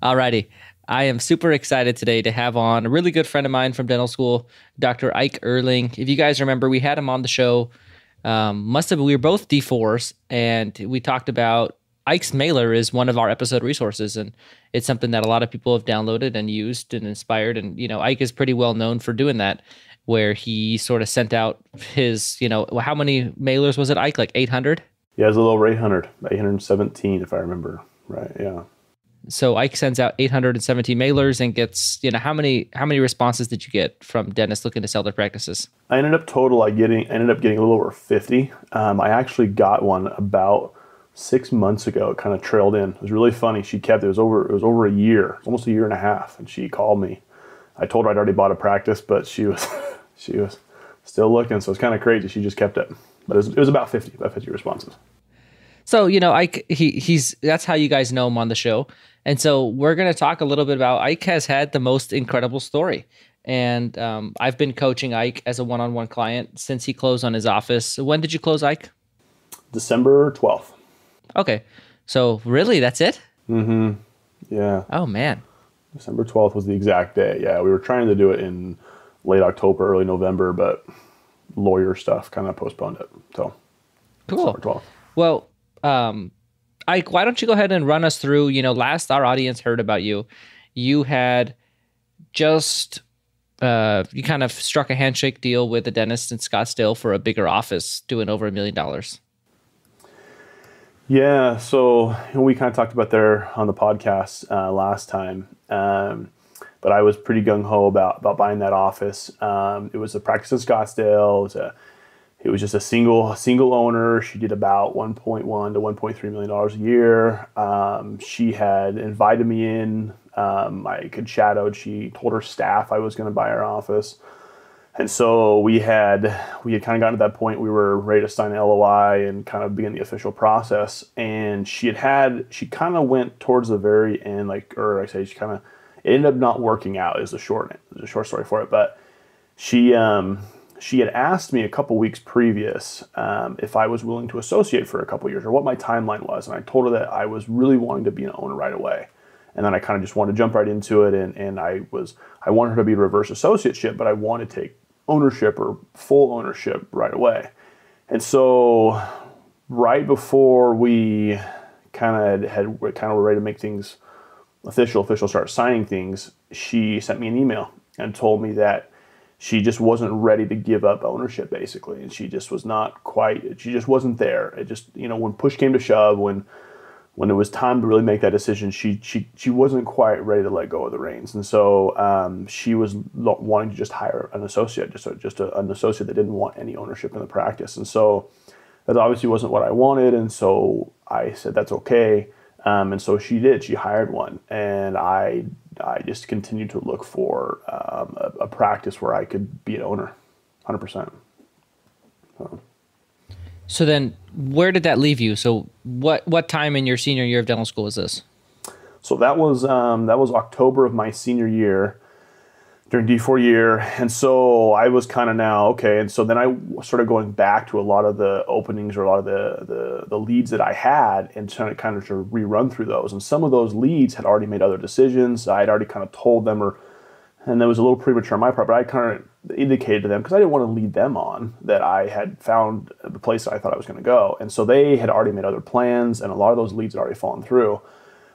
Alrighty. I am super excited today to have on a really good friend of mine from dental school, Dr. Ike Urling. If you guys remember, we had him on the show. We were both D4s, and we talked about Ike's mailer is one of our episode resources, and it's something that a lot of people have downloaded and used and inspired. And, Ike is pretty well known for doing that, where he sort of sent out his, how many mailers was it, Ike? Like 800? Yeah, it was a little over 817, if I remember right. Yeah. So Ike sends out 817 mailers and gets, how many responses did you get from dentists looking to sell their practices? I ended up getting a little over 50. I actually got one about 6 months ago. It kind of trailed in. It was really funny. She kept it. It was over a year, almost a year and a half, and she called me. I told her I'd already bought a practice, but she was still looking. So it's kind of crazy. She just kept it, but it was about 50 responses. So, Ike, that's how you guys know him on the show. And so we're going to talk a little bit about Ike has had the most incredible story. And I've been coaching Ike as a one-on-one client since he closed on his office. When did you close, Ike? December 12th. Okay. So really, that's it? Mm-hmm. Yeah. Oh, man. December 12th was the exact day. Yeah, we were trying to do it in late October, early November, but lawyer stuff kind of postponed it. So cool. December 12th. Well, Ike, why don't you go ahead and run us through, last our audience heard about you, you had just, you kind of struck a handshake deal with a dentist in Scottsdale for a bigger office doing over $1 million. Yeah, so we kind of talked about there on the podcast last time, but I was pretty gung-ho about buying that office. It was a practice in Scottsdale. It was just a single owner. She did about $1.1 to $1.3 million a year. She had invited me in. I could shadowed. She told her staff I was going to buy her office. And so we had kind of gotten to that point. We were ready to sign an LOI and kind of begin the official process. And she kind of went towards the very end, it ended up not working out is the short story for it. But she had asked me a couple weeks previous if I was willing to associate for a couple years or what my timeline was. And I told her that I was really wanting to be an owner right away. And then I kind of just wanted to jump right into it. And I wanted her to be a reverse associateship, but I wanted to take ownership or full ownership right away. And so right before we kind of were ready to make things official, start signing things, she sent me an email and told me that she just wasn't ready to give up ownership, basically. And she just wasn't there. It just, when push came to shove, when it was time to really make that decision, she wasn't quite ready to let go of the reins. And so she was wanting to just hire an associate, an associate that didn't want any ownership in the practice. And so that obviously wasn't what I wanted. And so I said, that's okay. And so she did. She hired one. And I just continued to look for a practice where I could be an owner, 100%. So then where did that leave you? So what time in your senior year of dental school was this? So that was October of my senior year during D4 year. And so I was kind of now, okay. And so then I started going back to a lot of the openings or a lot of the leads that I had and trying to kind of rerun through those. And some of those leads had already made other decisions. I had already kind of told them and that was a little premature on my part, but I kind of indicated to them because I didn't want to lead them on that I had found the place that I thought I was going to go. And so they had already made other plans and a lot of those leads had already fallen through.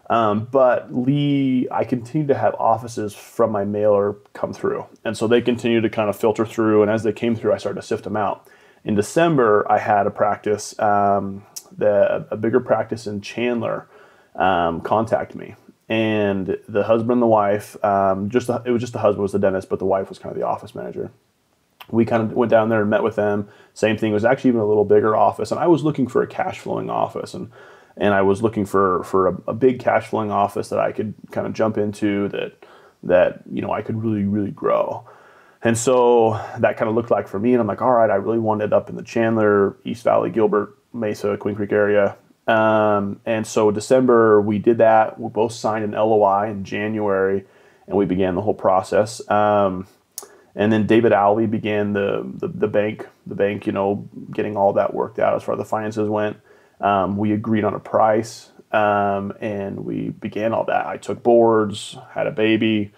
But I continued to have offices from my mailer come through. And so they continued to kind of filter through. And as they came through, I started to sift them out. In December, I had a practice, a bigger practice in Chandler, contact me. And the husband and the wife, it was just the husband was the dentist, but the wife was kind of the office manager. We kind of went down there and met with them. Same thing. It was actually even a little bigger office. And I was looking for a cash flowing office. And I was looking for a big cash flowing office that I could kind of jump into that I could really, really grow. And so that kind of looked like for me. And I'm like, all right, I really wanted up in the Chandler, East Valley, Gilbert, Mesa, Queen Creek area. And so December, we did that. We both signed an LOI in January, and we began the whole process. And then David Alley began the bank, getting all that worked out as far as the finances went. We agreed on a price. And we began all that. I took boards, had a baby,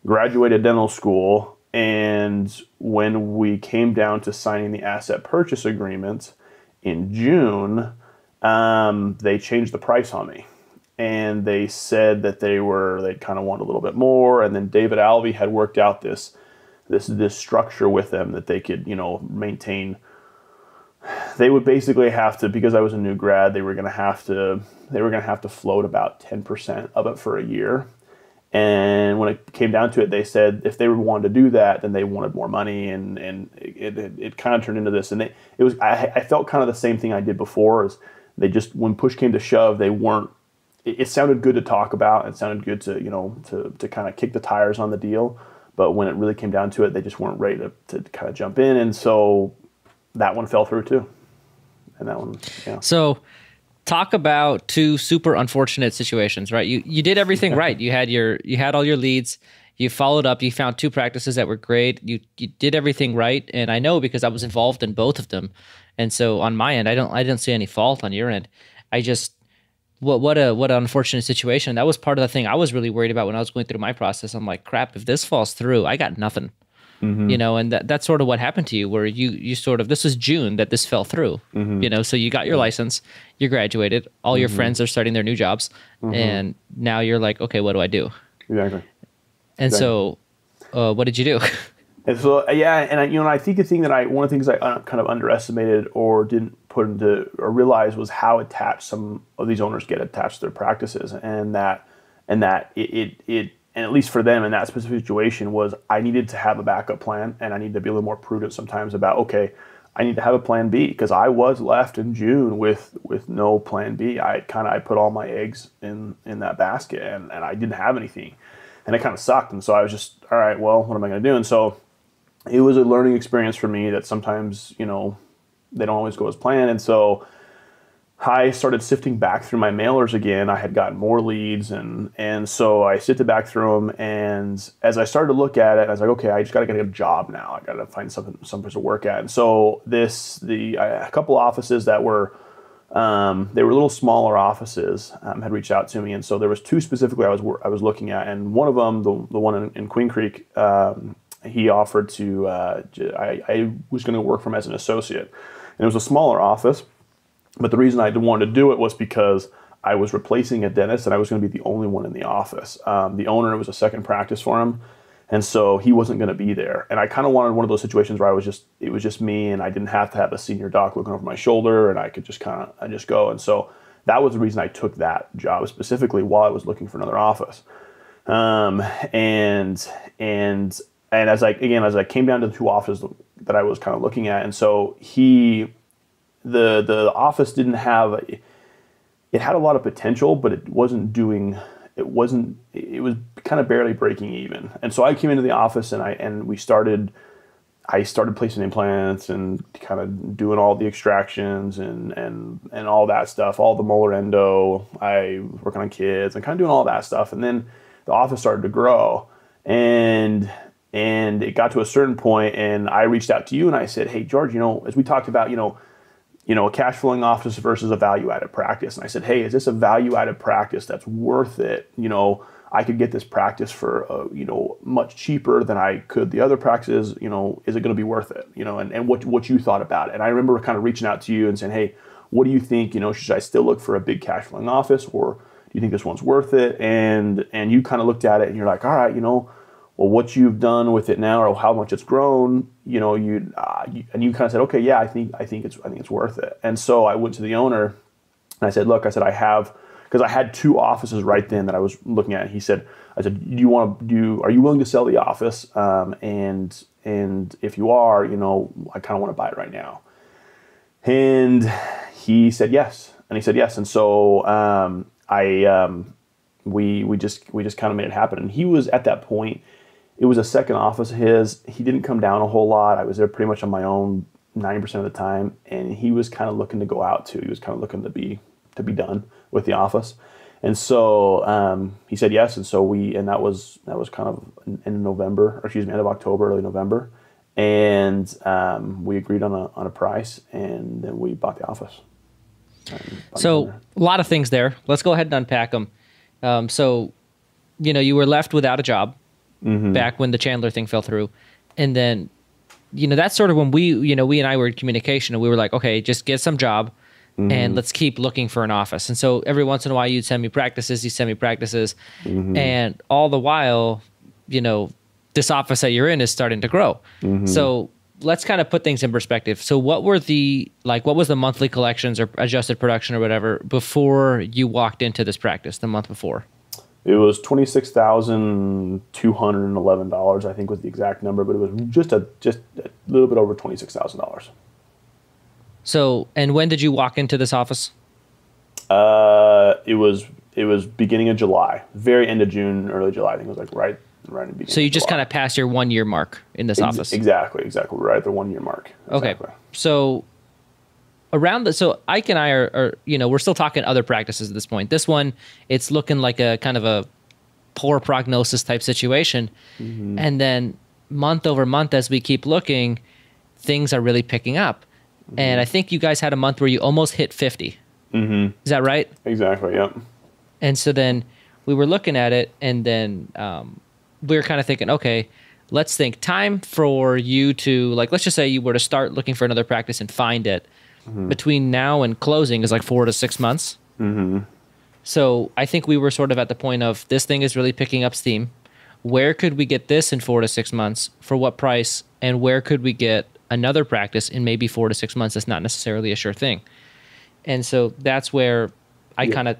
graduated dental school, and when we came down to signing the asset purchase agreement in June, they changed the price on me. And they said that they'd kind of want a little bit more. And then David Alvey had worked out this structure with them that they could, maintain. They would basically have to, because I was a new grad, they were going to have to float about 10% of it for a year. And when it came down to it, they said if they wanted to do that, then they wanted more money, and it kind of turned into this. And I felt kind of the same thing I did before. Is they just, when push came to shove, they weren't. It sounded good to talk about. It sounded good to kind of kick the tires on the deal. But when it really came down to it, they just weren't ready to kind of jump in. And so that one fell through too. And that one, yeah. So talk about two super unfortunate situations, right? You did everything right. You had all your leads. You followed up. You found two practices that were great. You did everything right. And I know because I was involved in both of them. And so on my end, I didn't see any fault on your end. I just, what an unfortunate situation. That was part of the thing I was really worried about when I was going through my process. I'm like, crap, if this falls through, I got nothing. Mm-hmm. And that's sort of what happened to you, where you sort of, this was June that this fell through, mm-hmm. So you got your license, you graduated, all mm-hmm. your friends are starting their new jobs, mm-hmm. and now you're like, okay, what do I do? Exactly. And so, what did you do? And so, yeah, and I think the thing that one of the things I kind of underestimated or didn't put into or realize was how attached some of these owners get attached to their practices, and that it and at least for them in that specific situation was I needed to have a backup plan, and I need to be a little more prudent sometimes about, okay, I need to have a plan B, because I was left in June with no plan B. I put all my eggs in that basket, and I didn't have anything, and it kind of sucked. And so I was just, all right, well, what am I going to do? And so it was a learning experience for me that sometimes, they don't always go as planned. And so I started sifting back through my mailers again. I had gotten more leads, and so I sifted back through them. And as I started to look at it, I was like, okay, I just got to get a job now. I got to find some place to work at. And so a couple offices that were, they were little smaller offices, had reached out to me. And so there was two specifically I was looking at, and one of them, the one in Queen Creek, he offered to, I was going to work for him as an associate, and it was a smaller office. But the reason I wanted to do it was because I was replacing a dentist, and I was going to be the only one in the office. The owner, it was a second practice for him, and so he wasn't going to be there. And I kind of wanted one of those situations where it was just me, and I didn't have to have a senior doc looking over my shoulder, and I could just go. And so that was the reason I took that job specifically while I was looking for another office. And as I came down to the two offices that I was kind of looking at, and so the office didn't have, it had a lot of potential, but it was kind of barely breaking even. And so I came into the office, and I started placing implants and kind of doing all the extractions and all that stuff, all the molar endo. I was working on kids and kind of doing all that stuff. And then the office started to grow, and it got to a certain point, and I reached out to you and I said, hey, George, as we talked about, a cash flowing office versus a value added practice. And I said, hey, is this a value added practice that's worth it? I could get this practice for, much cheaper than I could the other practices. Is it going to be worth it? And what you thought about it. And I remember kind of reaching out to you and saying, hey, what do you think? Should I still look for a big cash flowing office, or do you think this one's worth it? And you kind of looked at it and you're like, all right, well, what you've done with it now, or how much it's grown, and you kind of said, okay, yeah, I think it's worth it. And so I went to the owner and I said, look, because I had two offices right then that I was looking at. I said, are you willing to sell the office? And if you are, I kind of want to buy it right now. And he said yes. And so we just kind of made it happen. And he was at that point. It was a second office of his. He didn't come down a whole lot. I was there pretty much on my own 90% of the time, and he was kind of looking to go out too. He was kind of looking to be done with the office, and so he said yes. And so that was kind of in November, or excuse me, end of October, early November, and we agreed on a price, and then we bought the office. So a lot of things there. Let's go ahead and unpack them. So, you were left without a job back when the Chandler thing fell through. And then, that's sort of when we and I were in communication, and we were like, okay, just get some job and let's keep looking for an office. And so every once in a while you'd send me practices, and all the while, this office that you're in is starting to grow. So let's kind of put things in perspective. So what was the monthly collections or adjusted production or whatever before you walked into this practice the month before? It was $26,211, I think was the exact number, but it was just a little bit over $26,000. So, and when did you walk into this office? It was beginning of July, very end of June, early July. I think it was like right in the beginning. So you just kind of passed your 1 year mark in this office. Exactly. We're right at the 1 year mark. Exactly. Okay. So so Ike and I are we're still talking other practices at this point. This one, it's looking like a kind of a poor prognosis type situation. And then month over month, as we keep looking, things are really picking up. And I think you guys had a month where you almost hit 50. Is that right? Exactly. Yep. And so then we were looking at it, and then we were kind of thinking, okay, let's think time for you to, like, let's just say you were to start looking for another practice and find it. Between now and closing is like 4 to 6 months. So I think we were sort of at the point of, this thing is really picking up steam. Where could we get this in 4 to 6 months? For what price? And where could we get another practice in maybe 4 to 6 months? That's not necessarily a sure thing. And so that's where Ike and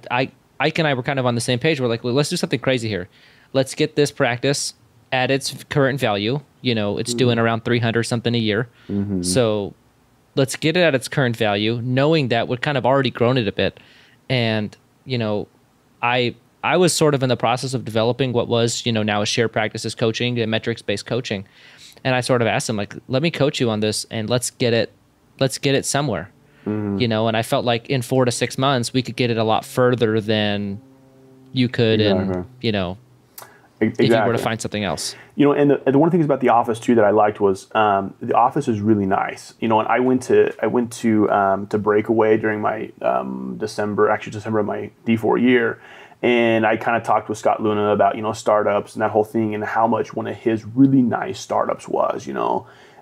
I were kind of on the same page. We're like, well, let's do something crazy here. Let's get this practice at its current value. It's doing around 300 something a year. So let's get it at its current value, knowing that we've kind of already grown it a bit. And, I was sort of in the process of developing what was, now a shared practices coaching and metrics-based coaching. And I sort of asked him, like, let me coach you on this and let's get it somewhere. And I felt like in 4 to 6 months, we could get it a lot further than you could in, if you were to find something else. And the one of the things about the office too that I liked was the office is really nice. And I went to Breakaway during my December of my D4 year, and I kind of talked with Scott Luna about startups and that whole thing, and how much one of his really nice startups was.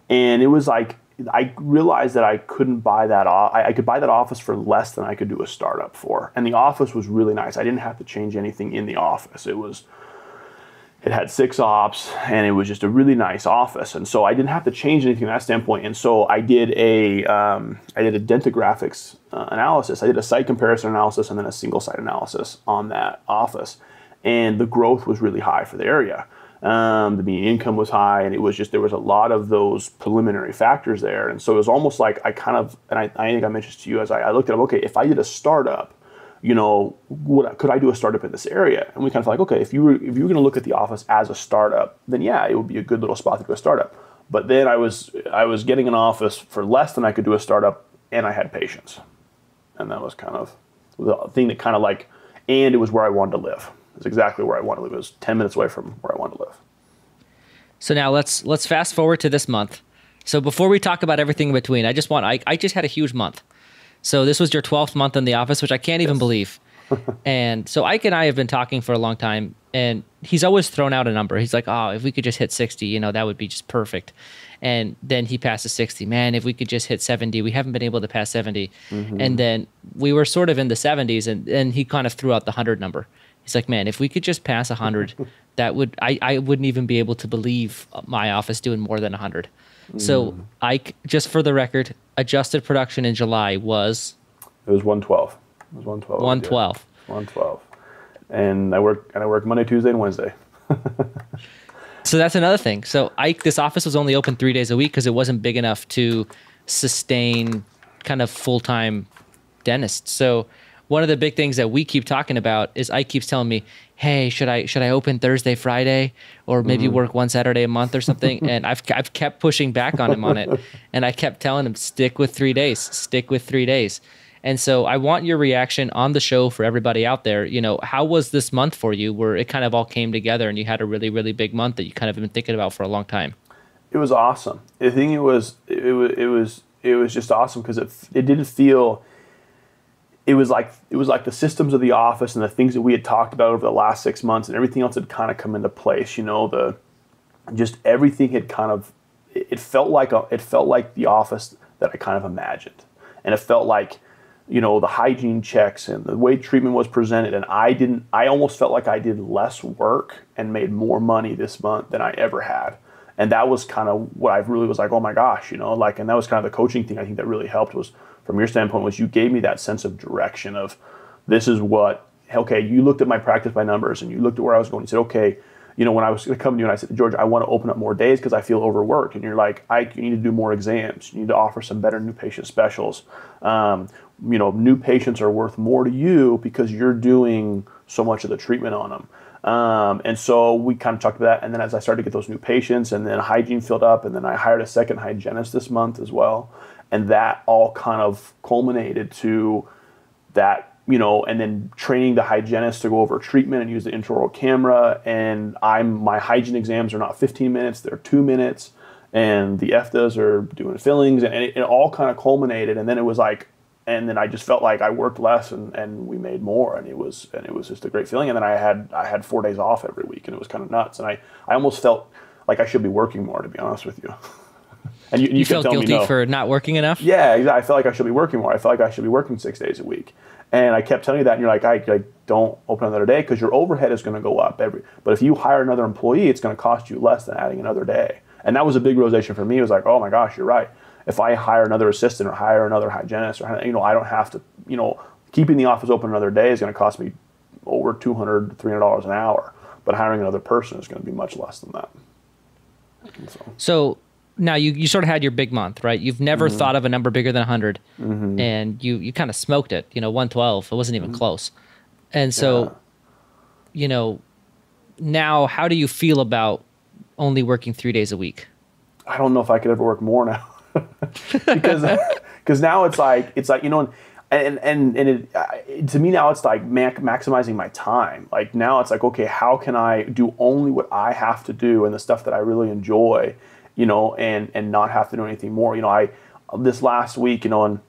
And it was like, I realized that I couldn't buy that. I could buy that office for less than I could do a startup for, and the office was really nice. I didn't have to change anything in the office. It had 6 ops, and it was just a really nice office. And so I didn't have to change anything from that standpoint. And so I did a dentographics analysis. I did a site comparison analysis and then a single site analysis on that office. And the growth was really high for the area. The median income was high, and it was just, there was a lot of those preliminary factors there. And so it was almost like I think I mentioned to you as I looked at them, okay, if I did a startup, could I do a startup in this area? And we kind of felt like, okay, if you were going to look at the office as a startup, then yeah, it would be a good little spot to do a startup. But then I was getting an office for less than I could do a startup, and I had patience. And that was kind of the thing that kind of like, and it was where I wanted to live. It was exactly where I wanted to live. It was 10 minutes away from where I wanted to live. So now let's fast forward to this month. So before we talk about everything in between, I just had a huge month. So this was your 12th month in the office, which I can't even believe. And so Ike and I have been talking for a long time, and he's always thrown out a number. He's like, oh, if we could just hit 60, that would be just perfect. And then he passes 60. Man, if we could just hit 70. We haven't been able to pass 70. And then we were sort of in the 70s, and he kind of threw out the 100 number. He's like, man, if we could just pass 100, that would, I wouldn't even be able to believe my office doing more than 100. So Ike, just for the record, adjusted production in July was? It was 112. It was 112. 112. 112. And I work Monday, Tuesday, and Wednesday. So that's another thing. So Ike, this office was only open 3 days a week because it wasn't big enough to sustain kind of full-time dentists. So one of the big things that we keep talking about is Ike keeps telling me, hey, should I open Thursday, Friday, or maybe work one Saturday a month or something? And I've kept pushing back on him on it. And I kept telling him, stick with 3 days, stick with 3 days. And so I want your reaction on the show for everybody out there. How was this month for you where it kind of all came together and you had a really, really big month that you kind of been thinking about for a long time? It was awesome. I think it was just awesome because it didn't feel, it was like the systems of the office and the things that we had talked about over the last 6 months and everything else had kind of come into place. You know, just everything had kind of, it felt like the office that I kind of imagined. And it felt like, you know, the hygiene checks and the way treatment was presented. And I almost felt like I did less work and made more money this month than I ever had. And that was kind of what I really was like, oh my gosh, you know, like, and that was kind of the coaching thing I think that really helped was, from your standpoint, was you gave me that sense of direction of, this is what, okay, you looked at my practice by numbers and you looked at where I was going. You said, okay, you know, when I was going to come to you and I said, George, I want to open up more days because I feel overworked. And you're like, Ike, you need to do more exams. You need to offer some better new patient specials. You know, new patients are worth more to you because you're doing so much of the treatment on them. And so we kind of talked about that. And then as I started to get those new patients and then hygiene filled up, and then I hired a second hygienist this month as well. And that all kind of culminated to that, you know, and then training the hygienist to go over treatment and use the intraoral camera. And my hygiene exams are not 15 minutes, they're 2 minutes. And the FDAs are doing fillings, and it all kind of culminated. And then it was like, and then I just felt like I worked less and we made more, and it was just a great feeling. And then I had 4 days off every week, and it was kind of nuts. And I almost felt like I should be working more, to be honest with you. And you felt guilty for not working enough? Yeah, exactly. I felt like I should be working more. I felt like I should be working 6 days a week. And I kept telling you that, and you're like, I don't open another day because your overhead is going to go up but if you hire another employee, it's going to cost you less than adding another day. And that was a big realization for me. It was like, oh my gosh, you're right. If I hire another assistant or hire another hygienist, or, you know, I don't have to, you know, keeping the office open another day is going to cost me over $200, $300 an hour. But hiring another person is going to be much less than that. So now you sort of had your big month, right? You've never thought of a number bigger than 100, and you kind of smoked it. You know, 112. It wasn't even close. And so, you know, now how do you feel about only working 3 days a week? I don't know if I could ever work more now. because now it's like, you know, and to me now it's like maximizing my time. Like now it's like, okay, how can I do only what I have to do and the stuff that I really enjoy, you know, and not have to do anything more. You know, this last week, you know, and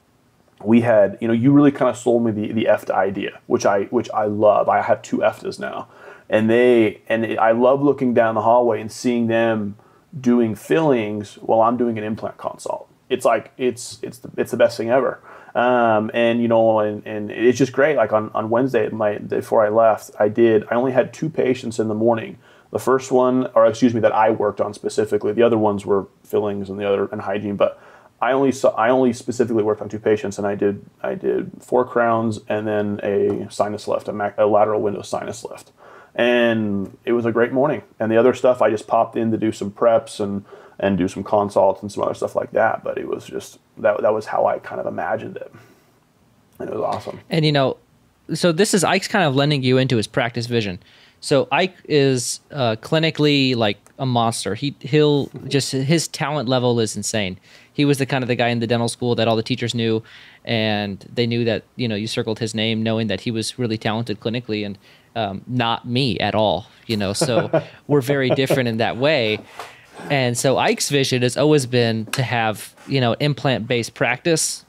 we had, you know, you really kind of sold me the EFTA idea, which I love. I have 2 EFTAs now, and I love looking down the hallway and seeing them doing fillings while I'm doing an implant consult. It's like it's the best thing ever. And you know, and it's just great. Like on Wednesday, before I left, I only had 2 patients in the morning. The first one, or excuse me, that I worked on specifically. The other ones were fillings and hygiene, but I only specifically worked on 2 patients, and I did 4 crowns and then a sinus lift, a lateral window sinus lift. And it was a great morning. And the other stuff, I just popped in to do some preps and do some consults and some other stuff like that. But it was just, that was how I kind of imagined it. And it was awesome. And, you know, so this is Ike's kind of lending you into his practice vision. So Ike is clinically like a monster. His talent level is insane. He was the guy in the dental school that all the teachers knew, and they knew that, you know, you circled his name knowing that he was really talented clinically, and not me at all, you know, so we're very different in that way. And so Ike's vision has always been to have, you know, implant-based practice.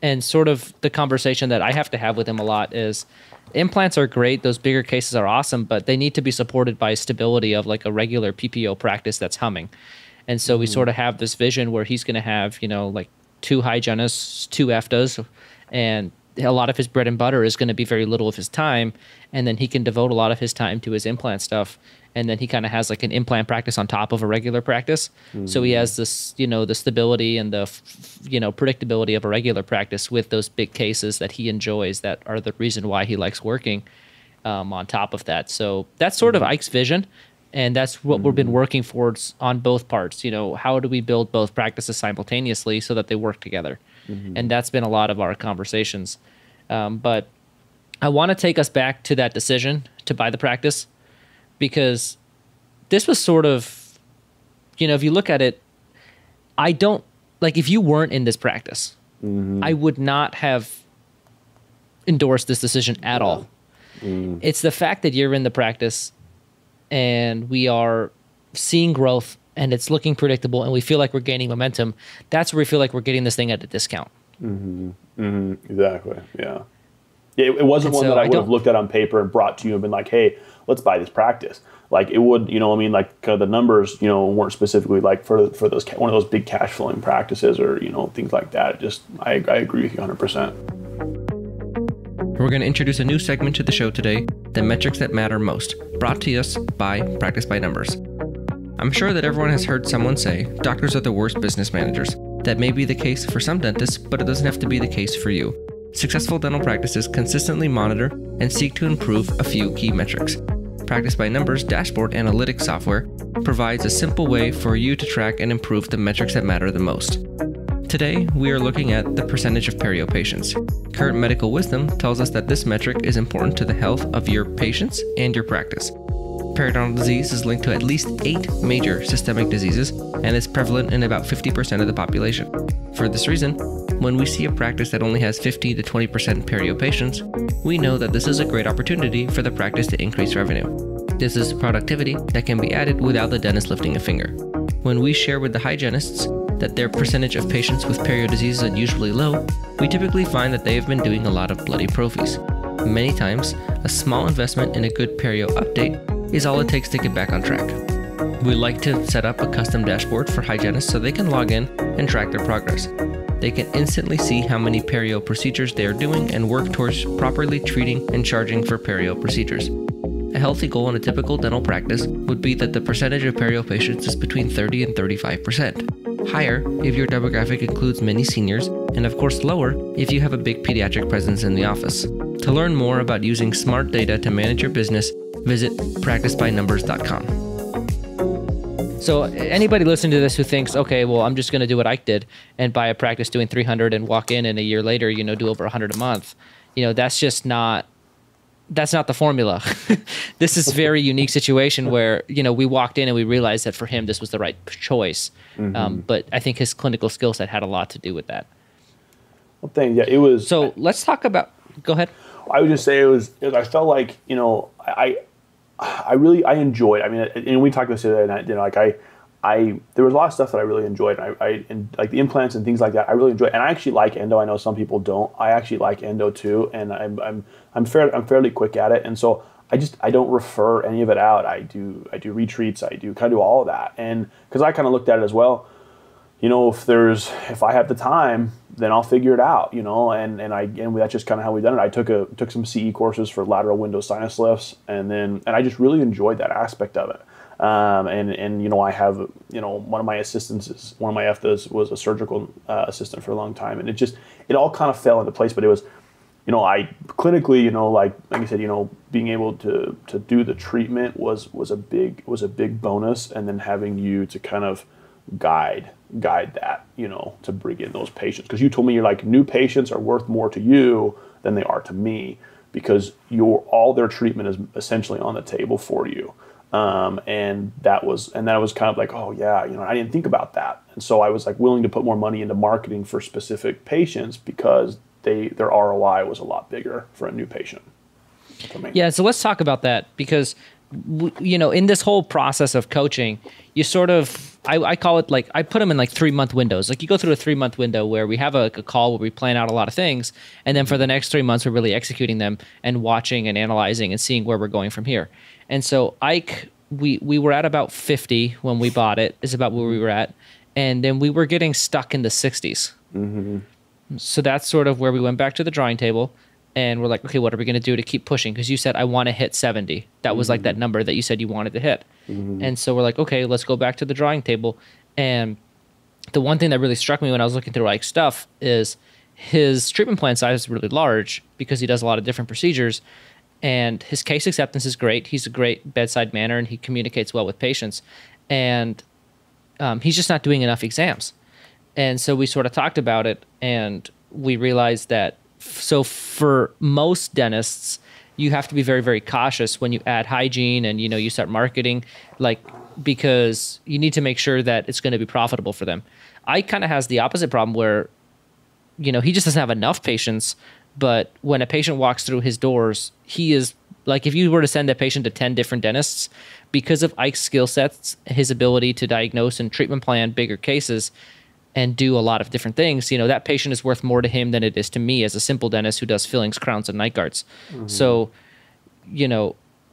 And sort of the conversation that I have to have with him a lot is implants are great. Those bigger cases are awesome, but they need to be supported by stability of like a regular PPO practice that's humming. And so we sort of have this vision where he's going to have, you know, like 2 hygienists, 2 EFTAs, and a lot of his bread and butter is going to be very little of his time. And then he can devote a lot of his time to his implant stuff. And then he kind of has like an implant practice on top of a regular practice. So he has this, you know, the stability and the, you know, predictability of a regular practice with those big cases that he enjoys that are the reason why he likes working on top of that. So that's sort of Ike's vision. And that's what we've been working towards on both parts. You know, how do we build both practices simultaneously so that they work together? And that's been a lot of our conversations. But I want to take us back to that decision to buy the practice, because this was sort of, you know, if you look at it, I don't, like, if you weren't in this practice, I would not have endorsed this decision at all. It's the fact that you're in the practice and we are seeing growth and it's looking predictable and we feel like we're gaining momentum. That's where we feel like we're getting this thing at a discount. Exactly. Yeah. It wasn't one that I would have looked at on paper and brought to you and been like, hey, let's buy this practice. Like it would, you know, I mean, like kind of the numbers, you know, weren't specifically like for those one of those big cash flowing practices or, you know, things like that. It just, I agree with you 100%. We're going to introduce a new segment to the show today, the metrics that matter most, brought to us by Practice by Numbers. I'm sure that everyone has heard someone say doctors are the worst business managers. That may be the case for some dentists, but it doesn't have to be the case for you. Successful dental practices consistently monitor and seek to improve a few key metrics. Practice by Numbers dashboard analytics software provides a simple way for you to track and improve the metrics that matter the most. Today, we are looking at the percentage of perio patients. Current medical wisdom tells us that this metric is important to the health of your patients and your practice. Periodontal disease is linked to at least 8 major systemic diseases and is prevalent in about 50% of the population. For this reason, when we see a practice that only has 15 to 20% perio patients, we know that this is a great opportunity for the practice to increase revenue. This is productivity that can be added without the dentist lifting a finger. When we share with the hygienists that their percentage of patients with perio disease is unusually low, we typically find that they have been doing a lot of bloody prophies. Many times, a small investment in a good perio update is all it takes to get back on track. We like to set up a custom dashboard for hygienists so they can log in and track their progress. They can instantly see how many perio procedures they are doing and work towards properly treating and charging for perio procedures. A healthy goal in a typical dental practice would be that the percentage of perio patients is between 30 and 35%. Higher if your demographic includes many seniors, and of course lower if you have a big pediatric presence in the office. To learn more about using smart data to manage your business, visit practicebynumbers.com. So anybody listening to this who thinks, okay, well, I'm just going to do what Ike did and buy a practice doing 300 and walk in and a year later, you know, do over 100 a month, you know, that's not the formula. This is a very unique situation where, you know, we walked in and we realized that for him, this was the right choice. Mm-hmm. But I think his clinical skill set had a lot to do with that. Well, yeah, it was. So let's talk about, go ahead. I would just say I felt like, you know, I really enjoyed. I mean, and we talked about this the other night. You know, like there was a lot of stuff that I really enjoyed. And like the implants and things like that, I really enjoyed. And I actually like endo. I know some people don't. I actually like endo too, and I'm fairly quick at it. And so I don't refer any of it out. I do retreats. I do kind of do all of that. And because I kind of looked at it as well. You know, if I have the time, then I'll figure it out, you know, and that's just kind of how we've done it. I took some CE courses for lateral window sinus lifts, and I just really enjoyed that aspect of it. And you know, I have, you know, one of my FDAs was a surgical assistant for a long time, and it all kind of fell into place. But it was, you know, I clinically, you know, like I said, you know, being able to do the treatment was a big bonus, and then having you to kind of guide that, you know, to bring in those patients. Because you told me you're like, new patients are worth more to you than they are to me, because all their treatment is essentially on the table for you. And that was kind of like, oh yeah, you know, I didn't think about that. And so I was like willing to put more money into marketing for specific patients because their ROI was a lot bigger for a new patient. Yeah. So let's talk about that, because you know, in this whole process of coaching, you sort of, I call it like, I put them in like 3-month windows. Like you go through a 3-month window where we have a call where we plan out a lot of things. And then for the next 3 months, we're really executing them and watching and analyzing and seeing where we're going from here. And so Ike, we were at about 50 when we bought it, is about where we were at. And then we were getting stuck in the 60s. Mm-hmm. So that's sort of where we went back to the drawing table. And we're like, okay, what are we going to do to keep pushing? Because you said, I want to hit 70. That was like that number that you said you wanted to hit. Mm-hmm. And so we're like, okay, let's go back to the drawing table. And the one thing that really struck me when I was looking through Ike's stuff is his treatment plan size is really large because he does a lot of different procedures. And his case acceptance is great. He's a great bedside manner, and he communicates well with patients. And he's just not doing enough exams. And so we sort of talked about it, and we realized that so for most dentists, you have to be very, very cautious when you add hygiene and, you know, you start marketing, like, because you need to make sure that it's going to be profitable for them. I kind of has the opposite problem where, you know, he just doesn't have enough patients, but when a patient walks through his doors, he is like, if you were to send a patient to 10 different dentists, because of Ike's skill sets, his ability to diagnose and treatment plan bigger cases, and do a lot of different things, that patient is worth more to him than it is to me as a simple dentist who does fillings, crowns, and night guards. So,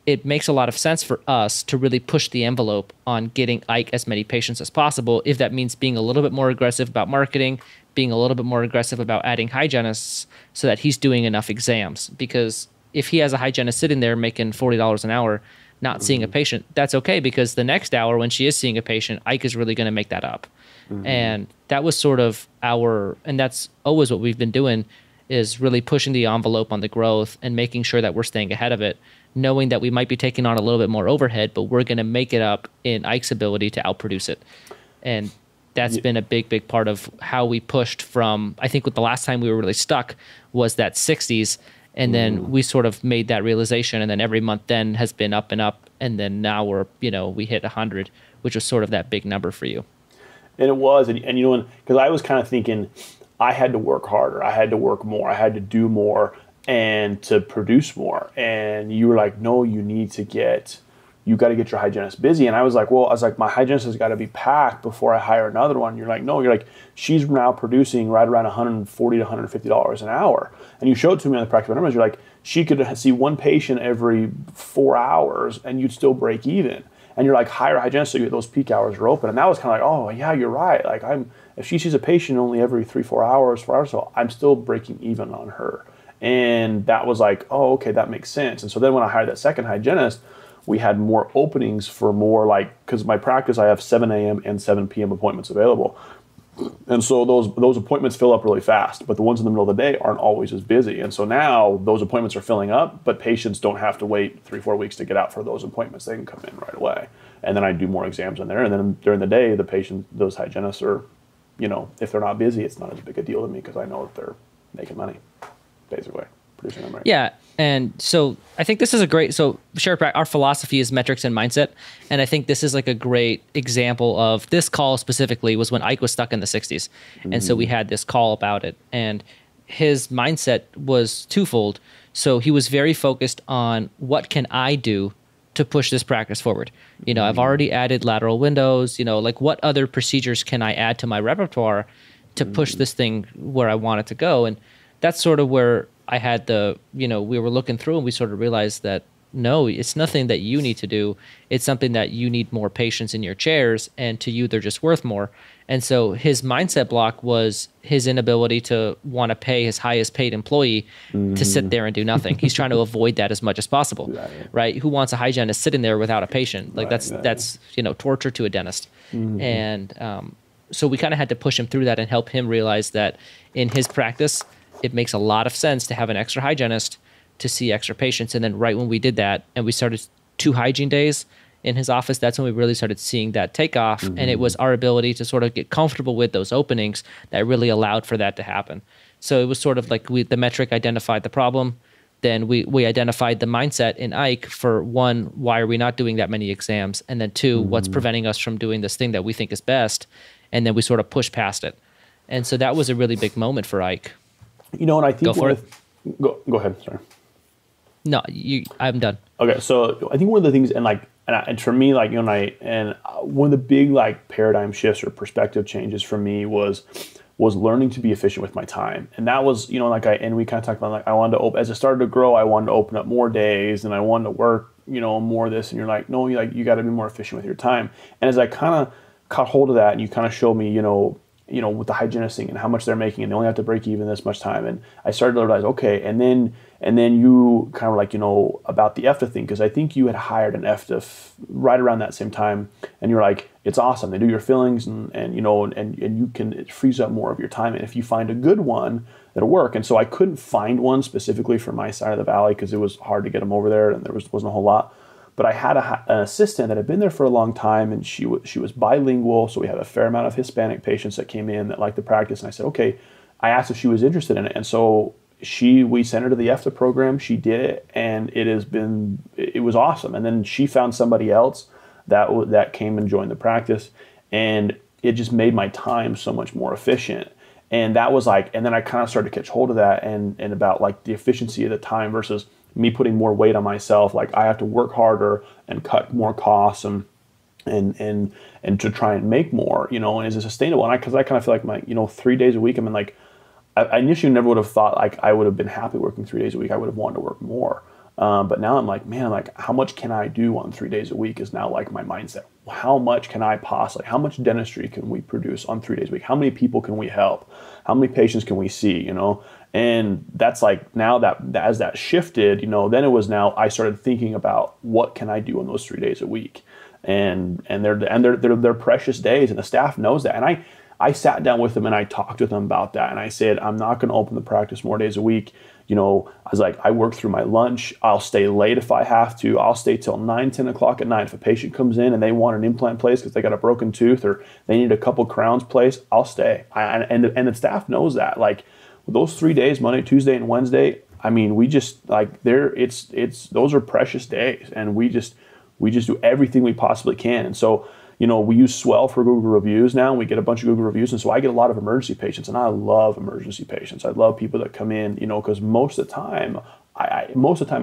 it makes a lot of sense for us to really push the envelope on getting Ike as many patients as possible, if that means being a little bit more aggressive about marketing, being a little bit more aggressive about adding hygienists so that he's doing enough exams. Because if he has a hygienist sitting there making $40 an hour, not seeing a patient, that's okay, because the next hour when she is seeing a patient, Ike is really going to make that up. And that was sort of and that's always what we've been doing, is really pushing the envelope on the growth and making sure that we're staying ahead of it, knowing that we might be taking on a little bit more overhead, but we're going to make it up in Ike's ability to outproduce it. And that's been a big part of how we pushed from, I think with the last time we were really stuck was that 60s. And then we sort of made that realization, and then every month then has been up and up. And then now we hit 100, which was sort of that big number for you. And it was, and because I was kind of thinking I had to work harder, I had to work more, I had to do more and to produce more. And you were like, no, you got to get your hygienist busy. And I was like, my hygienist has got to be packed before I hire another one. You're like, no, she's now producing right around $140 to $150 an hour. And you showed it to me on the practical numbers. You're like, she could see one patient every 4 hours and you'd still break even. And you're like, hire a hygienist so those peak hours are open. And that was kind of like, oh yeah, you're right. Like if she sees a patient only every 4 hours, so I'm still breaking even on her. And that was like, oh, okay, that makes sense. And so then when I hired that second hygienist, we had more openings for more, because my practice, I have 7 a.m. and 7 p.m. appointments available. And so those appointments fill up really fast, but the ones in the middle of the day aren't always as busy. And so now those appointments are filling up, but patients don't have to wait 3-4 weeks to get out for those appointments. They can come in right away. And then I do more exams in there. And then during the day, those hygienists are, if they're not busy, it's not as big a deal to me because I know that they're making money, basically, producing them right. Yeah. And so I think this is our philosophy is metrics and mindset. And I think this is like a great example of this call specifically was when Ike was stuck in the 60s. And so we had this call about it, and his mindset was twofold. So he was very focused on what can I do to push this practice forward. I've already added lateral windows, what other procedures can I add to my repertoire to push this thing where I want it to go? And that's sort of where I had we were looking through and we sort of realized that, no, it's nothing that you need to do. It's something that you need more patients in your chairs, and to you, they're just worth more. And so his mindset block was his inability to want to pay his highest paid employee to sit there and do nothing. He's trying to avoid that as much as possible, right? Who wants a hygienist sitting there without a patient? Like that's torture to a dentist. And so we kind of had to push him through that and help him realize that in his practice, it makes a lot of sense to have an extra hygienist to see extra patients. And then right when we did that and we started 2 hygiene days in his office, that's when we really started seeing that take off. And it was our ability to sort of get comfortable with those openings that really allowed for that to happen. So it was sort of like the metric identified the problem. Then we identified the mindset in Ike for, 1, why are we not doing that many exams? And then 2, what's preventing us from doing this thing that we think is best? And then we sort of push past it. And so that was a really big moment for Ike. And I think go ahead. Sorry. No, I'm done. Okay, so I think one of the things, and for me, one of the big paradigm shifts or perspective changes for me was learning to be efficient with my time. And that was, and we kind of talked about I wanted to open, as it started to grow, I wanted to open up more days and I wanted to work, more of this. And you're like, no, you got to be more efficient with your time. And as I kind of caught hold of that, and you kind of showed me, with the hygienist thing and how much they're making, and they only have to break even this much time. And I started to realize, okay, and then you kind of about the EFTA thing, because I think you had hired an EFTA right around that same time, and you're like, it's awesome. They do your fillings and you can, it frees up more of your time. And if you find a good one, it'll work. And so I couldn't find one specifically for my side of the valley because it was hard to get them over there and there wasn't a whole lot. But I had an assistant that had been there for a long time, and she was bilingual, so we had a fair amount of Hispanic patients that came in that liked the practice. And I said, okay, I asked if she was interested in it. And so we sent her to the EFTA program. She did it, and it was awesome. And then she found somebody else that came and joined the practice, and it just made my time so much more efficient. And that was and then I kind of started to catch hold of that and about the efficiency of the time versus me putting more weight on myself. I have to work harder and cut more costs and and to try and make more, and is it sustainable? And because I kind of feel like my, 3 days a week, I mean, like, I initially never would have thought like I would have been happy working 3 days a week. I would have wanted to work more. But now I'm like, man, like how much can I do on 3 days a week is now like my mindset. How much can I possibly, how much dentistry can we produce on 3 days a week? How many people can we help? How many patients can we see, And that's like, now that as that shifted, then it was now I started thinking about what can I do on those 3 days a week? And they're precious days, and the staff knows that. And I sat down with them and I talked with them about that. And I said, I'm not going to open the practice more days a week. I was like, I work through my lunch. I'll stay late if I have to. I'll stay till 9, 10 o'clock at night. If a patient comes in and they want an implant placed because they got a broken tooth or they need a couple crowns placed, I'll stay. And the staff knows that. Like those 3 days, Monday, Tuesday, and Wednesday, I mean, we just like those are precious days, and we just do everything we possibly can. And so, we use Swell for Google reviews now, and we get a bunch of Google reviews. And so I get a lot of emergency patients, and I love emergency patients. I love people that come in, because most of the time I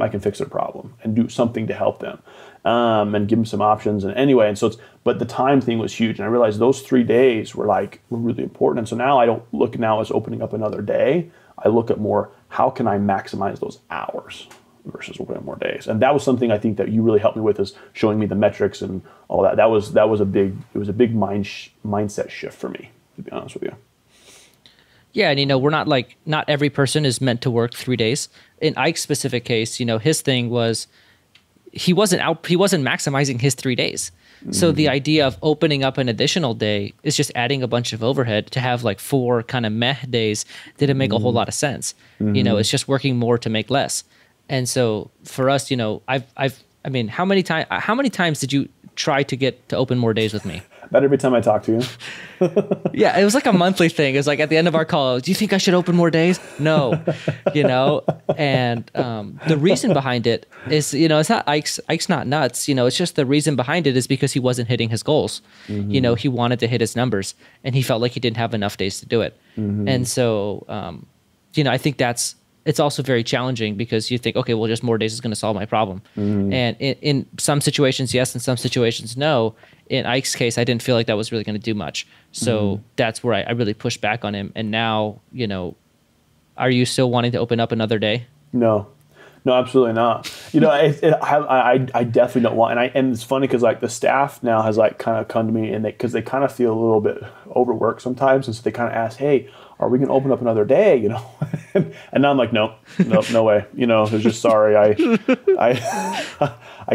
can fix their problem and do something to help them, and give them some options. And anyway, and so but the time thing was huge. And I realized those 3 days were really important. And so now I don't look now as opening up another day. I look at more, how can I maximize those hours versus opening more days? And that was something I think that you really helped me with, is showing me the metrics and all that. That was a big mindset shift for me, to be honest with you. Yeah, and we're not every person is meant to work 3 days. In Ike's specific case, his thing was he wasn't maximizing his 3 days. Mm-hmm. So the idea of opening up an additional day is just adding a bunch of overhead to have like 4 kind of meh days didn't make a whole lot of sense. Mm-hmm. It's just working more to make less. And so for us, I mean, how many times did you try to get to open more days with me? About every time I talk to you. Yeah, it was like a monthly thing. It was like at the end of our call, do you think I should open more days? No, and the reason behind it is, it's not Ike's not nuts. It's just the reason behind it is because he wasn't hitting his goals. Mm-hmm. He wanted to hit his numbers, and he felt like he didn't have enough days to do it. Mm-hmm. And so, I think it's also very challenging, because you think, okay, well, just more days is going to solve my problem. Mm-hmm. And in some situations, yes, in some situations, no. In Ike's case, I didn't feel like that was really going to do much. So that's where I really pushed back on him. And now, are you still wanting to open up another day? No, absolutely not. I definitely don't want, and it's funny because like the staff now has like kind of come to me, and because they kind of feel a little bit overworked sometimes, and so they kind of ask, hey, are we going to open up another day? And now I'm like, no way. It's just sorry, I'm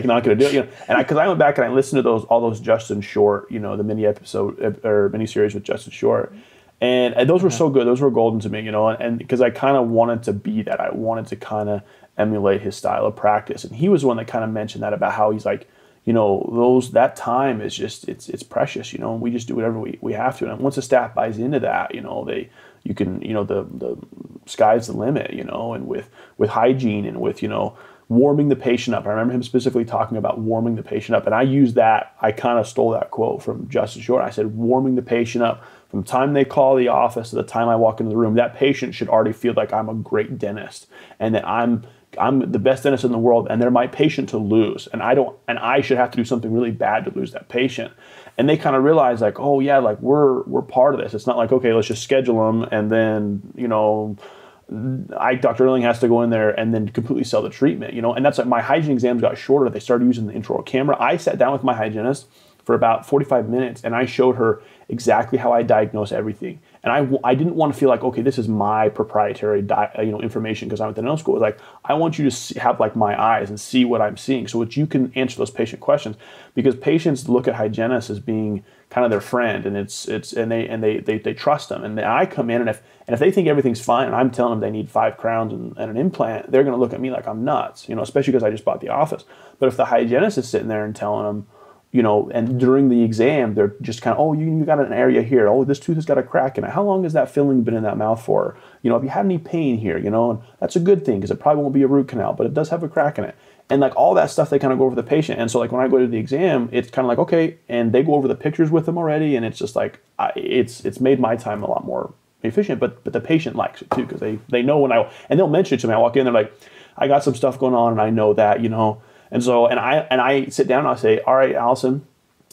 not going to do it. And because I went back and I listened to all those Justin Short, the mini series with Justin Short. And those were so good. Those were golden to me, and because I kind of wanted to be that. I wanted to kind of emulate his style of practice. And he was the one that kind of mentioned that, about how he's like, that time is just, it's precious, and we just do whatever we have to. And once the staff buys into that, the sky's the limit, and with hygiene and with, warming the patient up. I remember him specifically talking about warming the patient up. And I used that, I kind of stole that quote from Justin Short. I said, warming the patient up from the time they call the office to the time I walk into the room, that patient should already feel like I'm a great dentist, and that I'm the best dentist in the world, and they're my patient to lose. And I should have to do something really bad to lose that patient. And they kind of realize like, oh yeah, like we're part of this. It's not like, okay, let's just schedule them, and then, Dr. Urling has to go in there and then completely sell the treatment, and that's like my hygiene exams got shorter. They started using the intraoral camera. I sat down with my hygienist for about 45 minutes, and I showed her exactly how I diagnose everything. And I didn't want to feel like, okay, this is my proprietary information because I'm at the dental school. It's like, I want you to have like my eyes and see what I'm seeing, so that you can answer those patient questions, because patients look at hygienists as being kind of their friend, and they trust them. And I come in, and if they think everything's fine, and I'm telling them they need 5 crowns and an implant, they're going to look at me like I'm nuts, especially because I just bought the office. But if the hygienist is sitting there and telling them, and during the exam, they're just kind of, oh, you got an area here. Oh, this tooth has got a crack in it. How long has that filling been in that mouth for? Have you had any pain here? And that's a good thing, because it probably won't be a root canal, but it does have a crack in it. And like all that stuff, they kind of go over the patient. And so like when I go to the exam, it's kind of like, okay, and they go over the pictures with them already. And it's just like, it's made my time a lot more efficient, but the patient likes it too, because they know and they'll mention it to me. I walk in, they're like, I got some stuff going on, and I know that, And so, and I sit down and I say, all right, Allison,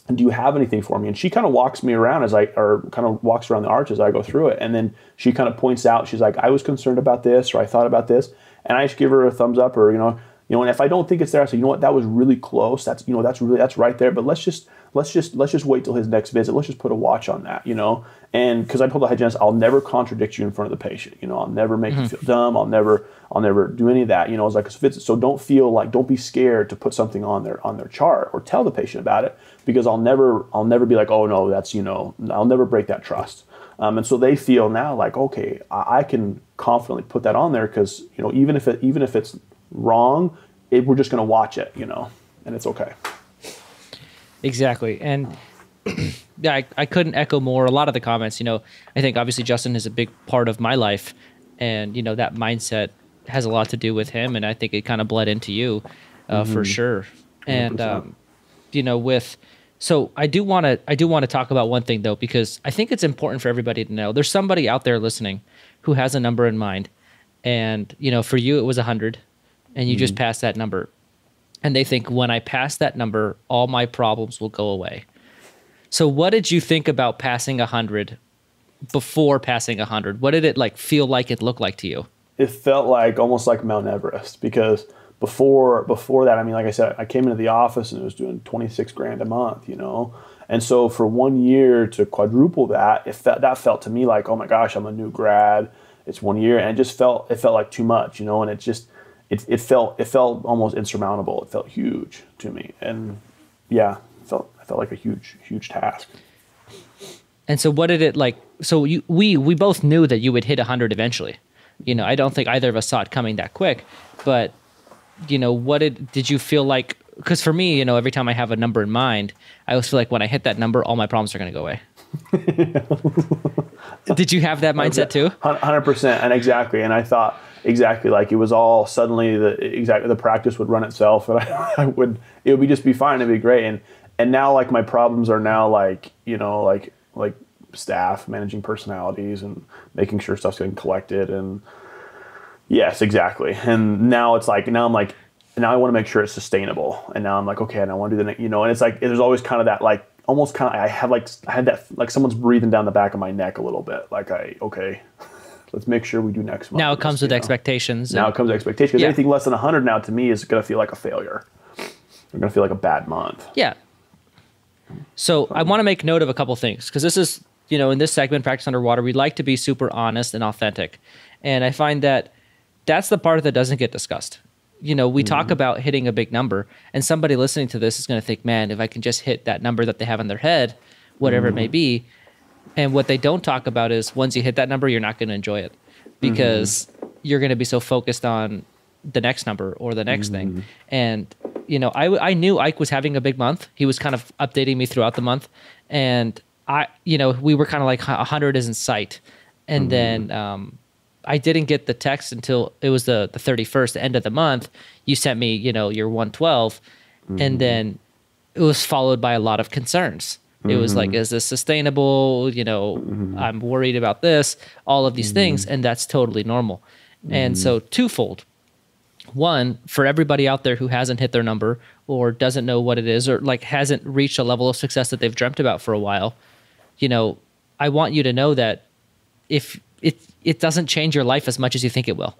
do you have anything for me? And she kind of walks me around or kind of walks around the arch as I go through it. And then she kind of points out, she's like, I was concerned about this, or I thought about this. And I just give her a thumbs up, or, and if I don't think it's there, I say, you know what, that was really close. That's right there. But let's just wait till his next visit. Let's just put a watch on that, And because I told the hygienist, I'll never contradict you in front of the patient. I'll never make you feel dumb. I'll never do any of that. I was like, so don't be scared to put something on their chart or tell the patient about it, because I'll never be like, oh no, that's, I'll never break that trust. And so they feel now like, okay, I can confidently put that on there, because, even if it's wrong, we're just going to watch it, and it's okay. Exactly. And yeah, I couldn't echo more. A lot of the comments, I think obviously Justin is a big part of my life, and, that mindset has a lot to do with him. And I think it kind of bled into you for sure. And, 100%. So I do want to talk about one thing though, because I think it's important for everybody to know there's somebody out there listening who has a number in mind. And, for you, it was 100 and you just passed that number. And they think, when I pass that number, all my problems will go away. So what did you think about passing 100 before passing 100? What did it feel like it looked like to you? It felt almost like Mount Everest, because before that, I mean, like I said, I came into the office and it was doing 26 grand a month, And so for 1 year to quadruple that, that felt to me like, oh my gosh, I'm a new grad. It's 1 year. And it felt like too much, and it felt almost insurmountable. It felt huge to me. And yeah, it felt like a huge task. And so what did it like? So we both knew that you would hit 100 eventually. I don't think either of us saw it coming that quick, but what did you feel like? Because for me, every time I have a number in mind, I always feel like when I hit that number, all my problems are going to go away. Did you have that mindset too? 100%. And exactly. And I thought exactly like it was all suddenly the practice would run itself, and it would just be fine. It'd be great. And now my problems are now like staff, managing personalities and making sure stuff's getting collected. And yes, exactly. And now it's now I want to make sure it's sustainable. And now I'm like, okay, and I want to do the next, and it's there's always kind of that almost kind of, I had that someone's breathing down the back of my neck a little bit. Okay, let's make sure we do next month. Now it comes with expectations. Now it comes with expectations. Because anything less than 100 now to me is going to feel like a failure. They're going to feel like a bad month. Yeah. So I want to make note of a couple things, because this is, in this segment, Practice Underwater, we like to be super honest and authentic. And I find that that's the part that doesn't get discussed. We talk about hitting a big number, and somebody listening to this is going to think, man, if I can just hit that number that they have in their head, whatever it may be. And what they don't talk about is once you hit that number, you're not going to enjoy it, because you're going to be so focused on the next number or the next thing. And, I knew Ike was having a big month. He was kind of updating me throughout the month. And we were kind of like 100 is in sight. And then I didn't get the text until it was the 31st, the end of the month. You sent me, your 112. And then it was followed by a lot of concerns. It was like, is this sustainable? I'm worried about this, all of these things. And that's totally normal. And so twofold. One, for everybody out there who hasn't hit their number or doesn't know what it is, or hasn't reached a level of success that they've dreamt about for a while, I want you to know that if it doesn't change your life as much as you think it will.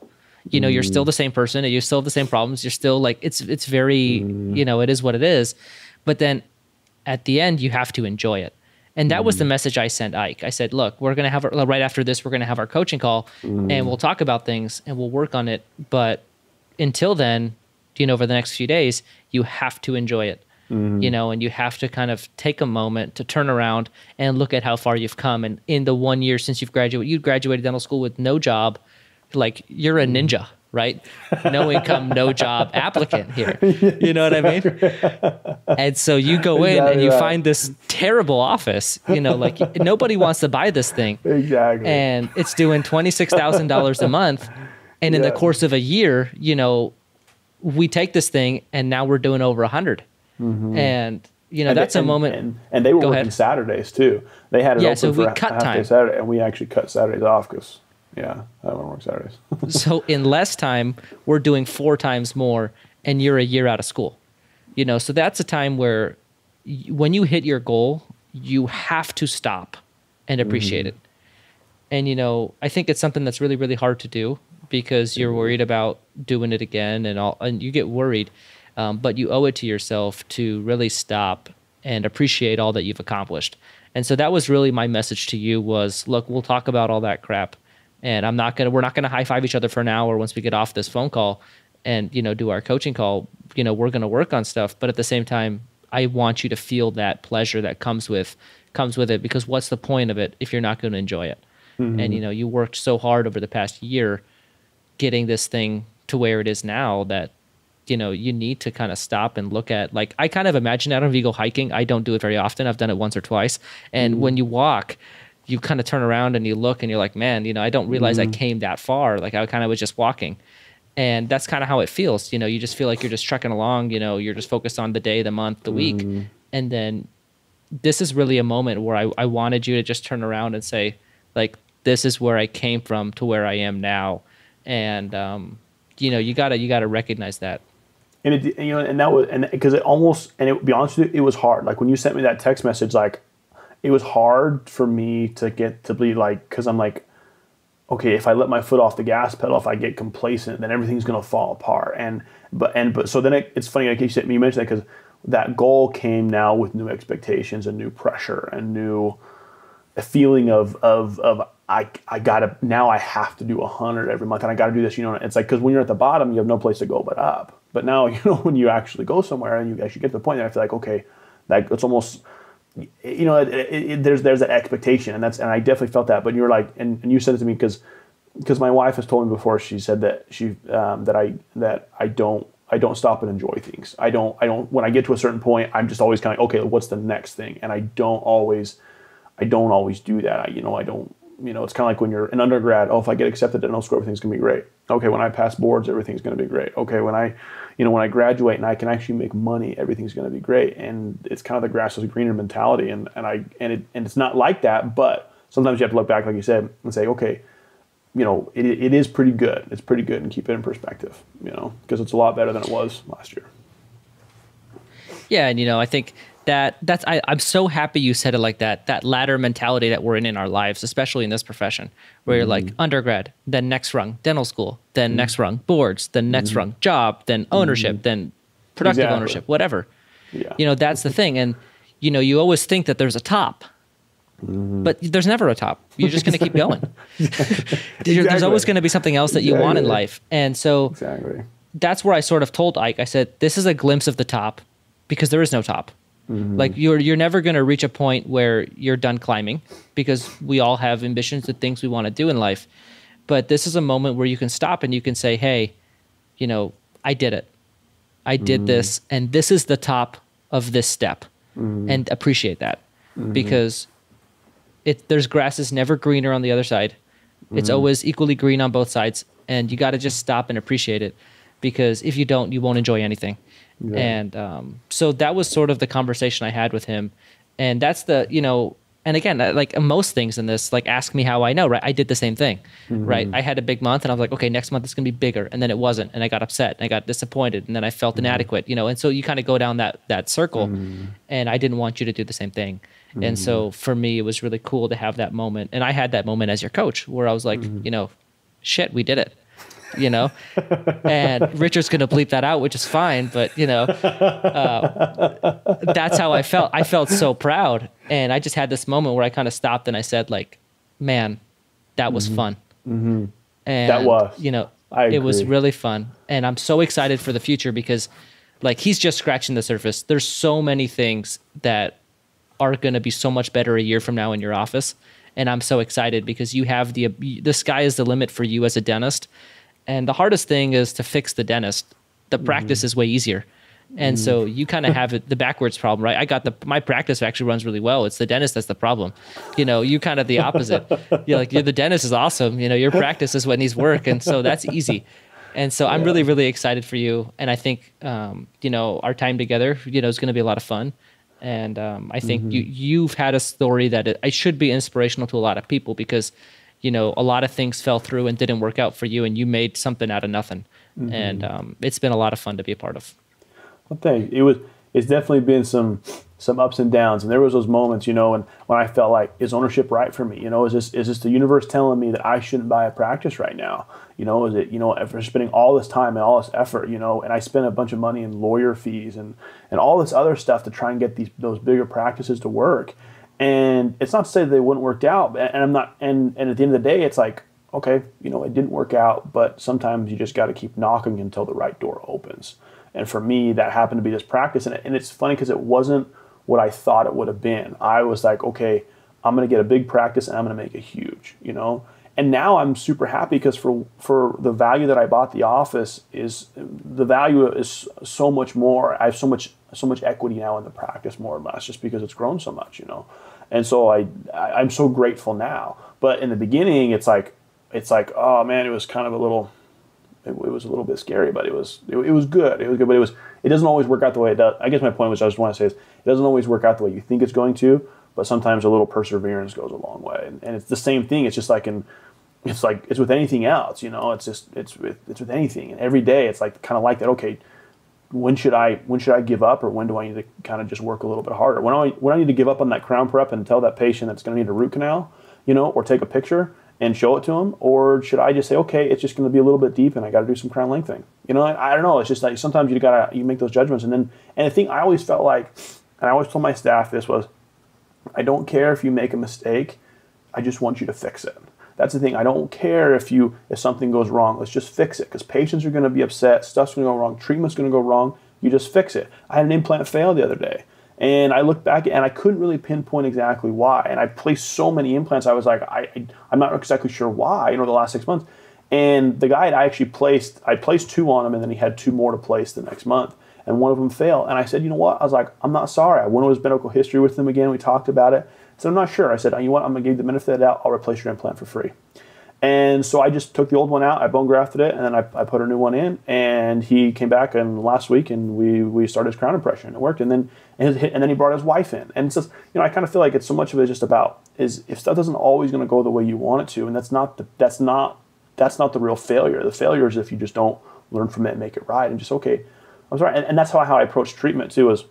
You're still the same person, and you still have the same problems. You're still it's very, it is what it is. But then at the end, you have to enjoy it. And that was the message I sent Ike. I said, look, we're going to have, right after this, we're going to have our coaching call, and we'll talk about things and we'll work on it. But until then, over the next few days, you have to enjoy it, and you have to kind of take a moment to turn around and look at how far you've come. And in the 1 year since you graduated dental school with no job, you're a ninja, right? No income, no job applicant here. You know what I mean? And so you go in and you find this terrible office, nobody wants to buy this thing. Exactly. And it's doing $26,000 a month. And in the course of a year, we take this thing and now we're doing over 100. And, that's a moment. And they were working Saturdays too. They had it open for half day Saturday, and we actually cut Saturdays off because, I don't want to work Saturdays. So in less time, we're doing 4 times more, and you're a year out of school. So that's a time where, when you hit your goal, you have to stop and appreciate it. And, I think it's something that's really, really hard to do because you're worried about doing it again and you get worried. But you owe it to yourself to really stop and appreciate all that you've accomplished. And so that was really my message to you was, look, we'll talk about all that crap. And we're not going to high five each other for an hour once we get off this phone call and, do our coaching call. We're going to work on stuff. But at the same time, I want you to feel that pleasure that comes with it, because what's the point of it if you're not going to enjoy it? And, you worked so hard over the past year getting this thing to where it is now that, you need to kind of stop and look at, like, I kind of imagine that if you go hiking. I don't do it very often. I've done it once or twice. And when you walk, you kind of turn around and you look and you're like, man, I don't realize I came that far. Like I kind of was just walking. And that's kind of how it feels. You just feel like you're just trekking along, you're just focused on the day, the month, the week. And then this is really a moment where I wanted you to just turn around and say, like, this is where I came from to where I am now. And, you gotta recognize that. And it, and that was, and because be honest with you, it was hard. Like when you sent me that text message, like it was hard for me to get to be like, cause I'm like, okay, if I let my foot off the gas pedal, if I get complacent, then everything's going to fall apart. But so then it's funny, like you mentioned that, because that goal came now with new expectations and new pressure and a feeling of I gotta, now I have to do 100 every month and I got to do this, it's like, because when you're at the bottom, you have no place to go but up. But now, when you actually go somewhere and you actually get to the point that I feel like, okay, that it's almost, there's that expectation, and I definitely felt that. But you were like, and you said it to me because my wife has told me before. She said that that I don't stop and enjoy things. I don't when I get to a certain point, I'm just always kind of, okay, what's the next thing? And I don't always do that. It's kind of like when you're an undergrad. Oh, if I get accepted to dental school, everything's gonna be great. Okay, when I pass boards, everything's gonna be great. Okay, when I graduate and I can actually make money, everything's gonna be great. And it's kind of the grass is greener mentality. And it's not like that. But sometimes you have to look back, like you said, and say, okay, it is pretty good. It's pretty good, and keep it in perspective. Because it's a lot better than it was last year. Yeah, and I think I'm so happy you said it like that. That ladder mentality that we're in our lives, especially in this profession, where you're like undergrad, then next rung, dental school, then next rung, boards, then next rung, job, then ownership, then productive ownership, whatever. Yeah. That's the thing. And, you always think that there's a top, but there's never a top. You're just going to keep going. There's always going to be something else that you want in life. And so that's where I sort of told Ike, I said, this is a glimpse of the top because there is no top. Like you're never going to reach a point where you're done climbing, because we all have ambitions and things we want to do in life. But this is a moment where you can stop and you can say, hey, I did it. I did this, and this is the top of this step, and appreciate that, because there's grass is never greener on the other side. It's always equally green on both sides, and you got to just stop and appreciate it, because if you don't, you won't enjoy anything. Yeah. And so that was sort of the conversation I had with him. And that's and again, like most things in this, like ask me how I know, right? I did the same thing, right? I had a big month and I was like, okay, next month it's going to be bigger. And then it wasn't. And I got upset and I got disappointed and then I felt inadequate, and so you kind of go down that circle, and I didn't want you to do the same thing. And so for me, it was really cool to have that moment. And I had that moment as your coach where I was like, shit, we did it. And Richard's going to bleep that out, which is fine. But, that's how I felt. I felt so proud. And I just had this moment where I kind of stopped and I said, like, man, that was fun. And, that was, it was really fun. And I'm so excited for the future because, like, he's just scratching the surface. There's so many things that are going to be so much better a year from now in your office. And I'm so excited because you have the sky is the limit for you as a dentist. And the hardest thing is to fix the dentist. The practice is way easier. And so you kind of have the backwards problem, right? My practice actually runs really well. It's the dentist that's the problem. You kind of the opposite. You're the dentist is awesome. Your practice is what needs work. And so that's easy. And so I'm really, really excited for you. And I think, our time together, is going to be a lot of fun. And I think you've had a story that it should be inspirational to a lot of people because, a lot of things fell through and didn't work out for you, and you made something out of nothing. And it's been a lot of fun to be a part of. Well, thanks. It was, it's definitely been some ups and downs. And there was those moments, you know, and when I felt like, is ownership right for me? You know, is this the universe telling me that I shouldn't buy a practice right now? You know, is it, you know, after spending all this time and all this effort, you know, and I spent a bunch of money in lawyer fees and all this other stuff to try and get those bigger practices to work. And it's not to say that they wouldn't work out. And I'm not, and at the end of the day, it's like, okay, you know, it didn't work out, but sometimes you just got to keep knocking until the right door opens. And for me, that happened to be this practice. And it's funny because it wasn't what I thought it would have been. I was like, okay, I'm going to get a big practice and I'm going to make it huge, you know? And now I'm super happy because for the value that I bought the office the value is so much more. I have so much equity now in the practice, more or less, just because it's grown so much, you know? And so I'm so grateful now. But in the beginning, it's like, oh man, it was kind of it was a little bit scary, but it was good. It was good, but it doesn't always work out the way it does. I guess my point was, I just want to say is, it doesn't always work out the way you think it's going to, but sometimes a little perseverance goes a long way. And it's the same thing. It's just like it's with anything else, you know. It's with anything. And every day, it's like kind of like that. Okay, when should I give up, or when do I need to kind of just work a little bit harder? When I need to give up on that crown prep and tell that patient that's going to need a root canal, you know, or take a picture and show it to them, or should I just say, okay, it's just going to be a little bit deep and I got to do some crown lengthening? You know, I don't know. It's just like sometimes you make those judgments, and the thing I always felt like, and I always told my staff this was, I don't care if you make a mistake, I just want you to fix it. That's the thing. I don't care if something goes wrong. Let's just fix it, because patients are going to be upset. Stuff's going to go wrong. Treatment's going to go wrong. You just fix it. I had an implant fail the other day, and I looked back and I couldn't really pinpoint exactly why. And I placed so many implants. I was like, I'm not exactly sure why. You know, the last 6 months. And the guy I placed 2 on him, and then he had 2 more to place the next month, and one of them failed. And I said, you know what? I was like, I'm not sorry. I went over his medical history with him again. We talked about it. I said, I'm not sure. I said, you know what? I'm going to give you the benefit of the doubt. I'll replace your implant for free. And so I just took the old one out, I bone grafted it, and then I put a new one in. And he came back last week, and we started his crown impression, and it worked. And then he brought his wife in. And it's just, you know, I kind of feel like it's so much of it just about is if stuff isn't always going to go the way you want it to, and that's not the real failure. The failure is if you just don't learn from it and make it right, and just, okay, I'm sorry. And that's how I approach treatment too. Is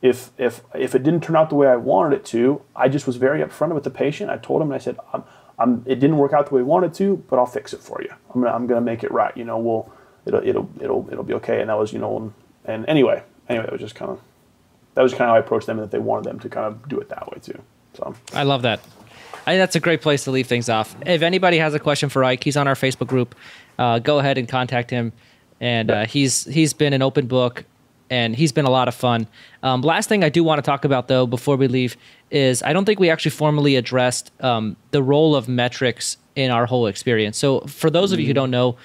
if it didn't turn out the way I wanted it to, I just was very upfront with the patient. I told him, and I said, it didn't work out the way we wanted to, but I'll fix it for you. I'm gonna make it right. You know, it'll be okay. And that was, you know, and anyway, it was just kind of how I approached them, and that they wanted them to kind of do it that way too. So I love that. I think that's a great place to leave things off. If anybody has a question for Ike, he's on our Facebook group. Go ahead and contact him. And he's been an open book, and he's been a lot of fun. Last thing I do want to talk about, though, before we leave, is I don't think we actually formally addressed the role of metrics in our whole experience. So for those of you who don't know,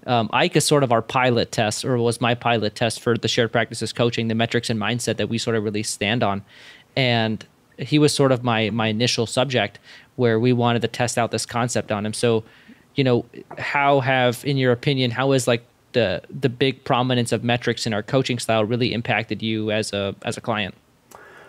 Ike is sort of our pilot test, or was my pilot test for the shared practices coaching, the metrics and mindset that we sort of really stand on. And he was sort of my initial subject where we wanted to test out this concept on him. So, you know, in your opinion, how is like the big prominence of metrics in our coaching style really impacted you as a client?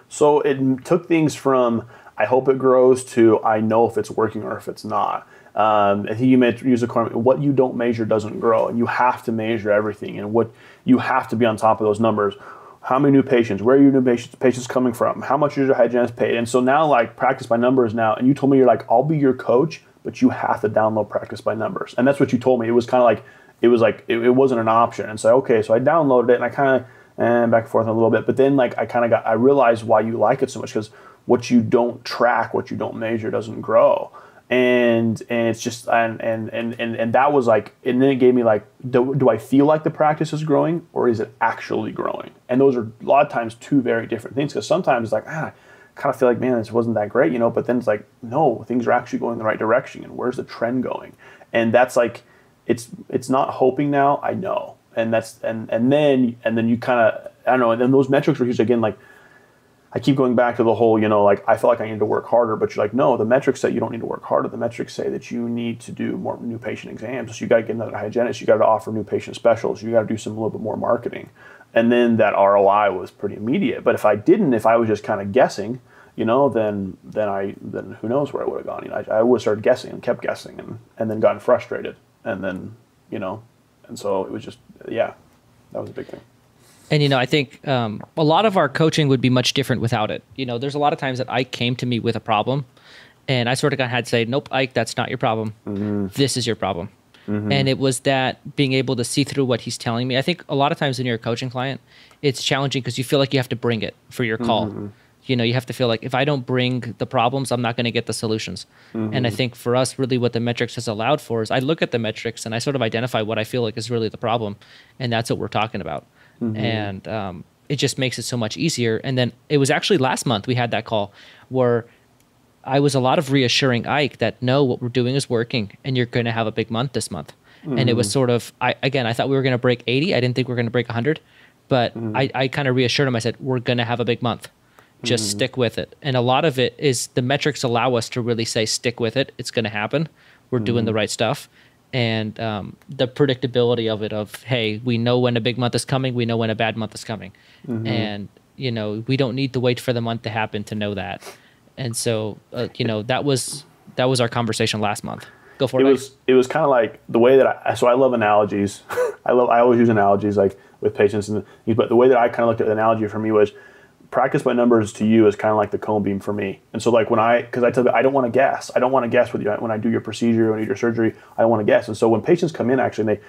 So it took things from, I hope it grows, to I know if it's working or if it's not. I think you use a term, what you don't measure doesn't grow, and you have to measure everything, and what you have to be on top of those numbers. How many new patients? Where are your new patients coming from? How much is your hygienist paid? And so now, like, practice by numbers now, and you told me, you're like, I'll be your coach, but you have to download practice by numbers. And that's what you told me. It was kind of like, it wasn't an option. And so, okay, so I downloaded it, and I kind of, back and forth a little bit, but then like I realized why you like it so much, because what you don't track, what you don't measure doesn't grow. And it's just, and that was like, and then it gave me like, do I feel like the practice is growing, or is it actually growing? And those are a lot of times 2 very different things, because sometimes it's like, I kind of feel like, man, this wasn't that great, you know, but then it's like, no, things are actually going in the right direction, and where's the trend going? And that's like, it's not hoping now, I know. And that's, and then you kind of, I don't know, and then those metrics were huge. Again, like, I keep going back to the whole, you know, like, I feel like I need to work harder, but you're like, no, the metrics say you don't need to work harder. The metrics say that you need to do more new patient exams. So you got to get another hygienist. You got to offer new patient specials. You got to do a little bit more marketing. And then that ROI was pretty immediate. But if I was just kind of guessing, you know, then who knows where I would have gone. You know, I would have started guessing and kept guessing, and then gotten frustrated. And then, you know, and so it was just, yeah, that was a big thing. And, I think a lot of our coaching would be much different without it. There's a lot of times that Ike came to me with a problem and I sort of had to say, nope, Ike, that's not your problem. This is your problem. And it was that being able to see through what he's telling me. I think a lot of times when you're a coaching client, it's challenging because you feel like you have to bring it for your call. You have to feel like if I don't bring the problems, I'm not going to get the solutions. And I think for us, really what the metrics has allowed for is I look at the metrics and I sort of identify what I feel like is really the problem. And that's what we're talking about. And it just makes it so much easier. And then it was actually last month we had that call where I was a lot of reassuring Ike that no, what we're doing is working and you're going to have a big month this month. And it was sort of, I thought we were going to break 80. I didn't think we were going to break 100, but I kind of reassured him. I said, we're going to have a big month. Just stick with it. And a lot of it is the metrics allow us to really say, stick with it. It's going to happen. We're doing the right stuff. And the predictability of it of, hey, we know when a big month is coming. We know when a bad month is coming. And, we don't need to wait for the month to happen to know that. And so, that was our conversation last month. Go for it. It was kind of like the way that I love analogies. I always use analogies like with patients. But the way that I kind of looked at the analogy for me was practice by numbers to you is kind of like the cone beam for me. And so like because I tell you, I don't want to guess. I don't want to guess when I do your procedure, when I do your surgery, I don't want to guess. And so when patients come in, actually,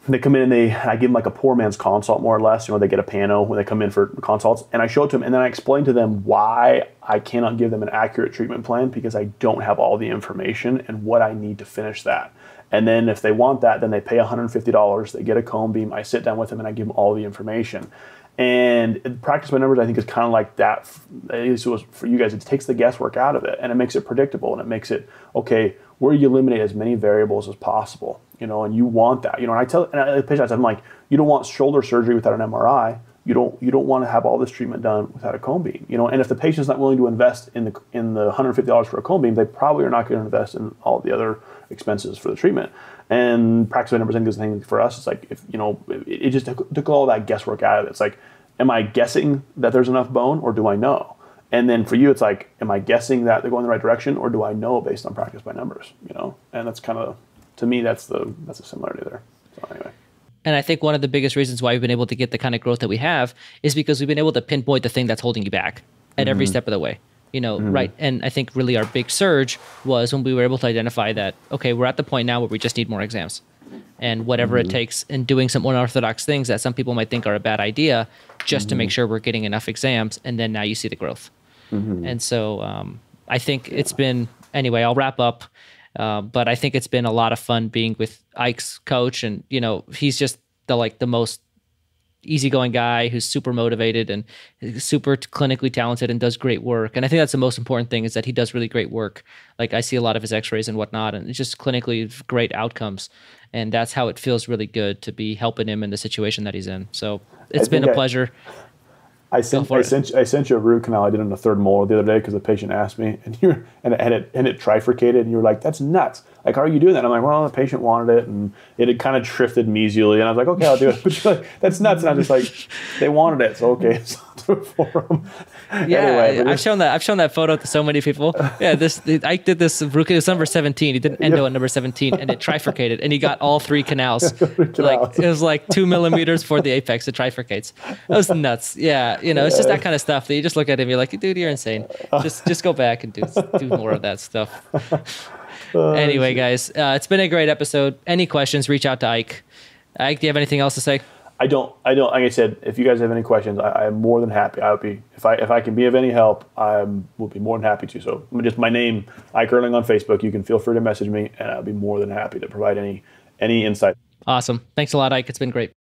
they come in and I give them like a poor man's consult, more or less. They get a pano when they come in for consults, and I show it to them, and then I explain to them why I cannot give them an accurate treatment plan because I don't have all the information and what I need to finish that. And then if they want that, then they pay $150. They get a cone beam. I sit down with them and I give them all the information. And practice by numbers, I think, is kind of like that. At least it was for you guys. It takes the guesswork out of it, and it makes it predictable, and it makes it okay. Where you eliminate as many variables as possible, and you want that, and I tell patients, I'm like, you don't want shoulder surgery without an MRI. You don't want to have all this treatment done without a cone beam, And if the patient's not willing to invest in the $150 for a cone beam, they probably are not going to invest in all the other expenses for the treatment. And practice by numbers, I think, is the thing for us. It's like it just took all that guesswork out of it. It's like, am I guessing that there's enough bone, or do I know? And then for you, it's like, am I guessing that they're going the right direction, or do I know based on practice by numbers? And that's kind of, to me, that's a similarity there. So anyway. And I think one of the biggest reasons why we've been able to get the kind of growth that we have is because we've been able to pinpoint the thing that's holding you back at every step of the way. Right. And I think really our big surge was when we were able to identify that, okay, we're at the point now where we just need more exams. And whatever it takes in doing some unorthodox things that some people might think are a bad idea, just to make sure we're getting enough exams. And then now you see the growth. And so I think it's been, anyway, I'll wrap up. But I think it's been a lot of fun being with Ike's coach. And, he's just the most easygoing guy who's super motivated and super clinically talented and does great work. And I think that's the most important thing, is that he does really great work. Like, I see a lot of his x-rays and whatnot, and it's just clinically great outcomes. And that's how it feels really good to be helping him in the situation that he's in. So it's been a pleasure. I sent you a root canal I did on the third molar the other day because the patient asked me, and it trifurcated, and you were like, "That's nuts! Like, how are you doing that?" I'm like, "Well, the patient wanted it, and it had kind of drifted mesially," and I was like, "Okay, I'll do it." But you're like, "That's nuts!" And I'm just like, "They wanted it, so okay, so I'll do it for them." Yeah, anyway, I've shown that photo to so many people. Yeah, Ike did this. It was number 17. He did an endo at number 17, and it trifurcated, and he got all three canals. Like, it was like 2 millimeters for the apex. It trifurcates. That was nuts. Yeah, it's just that kind of stuff that you just look at him, you're like, "Dude, you're insane. Just go back and do more of that stuff." Anyway, guys, it's been a great episode. Any questions? Reach out to Ike. Ike, do you have anything else to say? I don't. Like I said, if you guys have any questions, I'm more than happy. I would be, if I can be of any help, I will be more than happy to. So just my name, Ike Urling on Facebook. You can feel free to message me, and I'll be more than happy to provide any insight. Awesome. Thanks a lot, Ike. It's been great.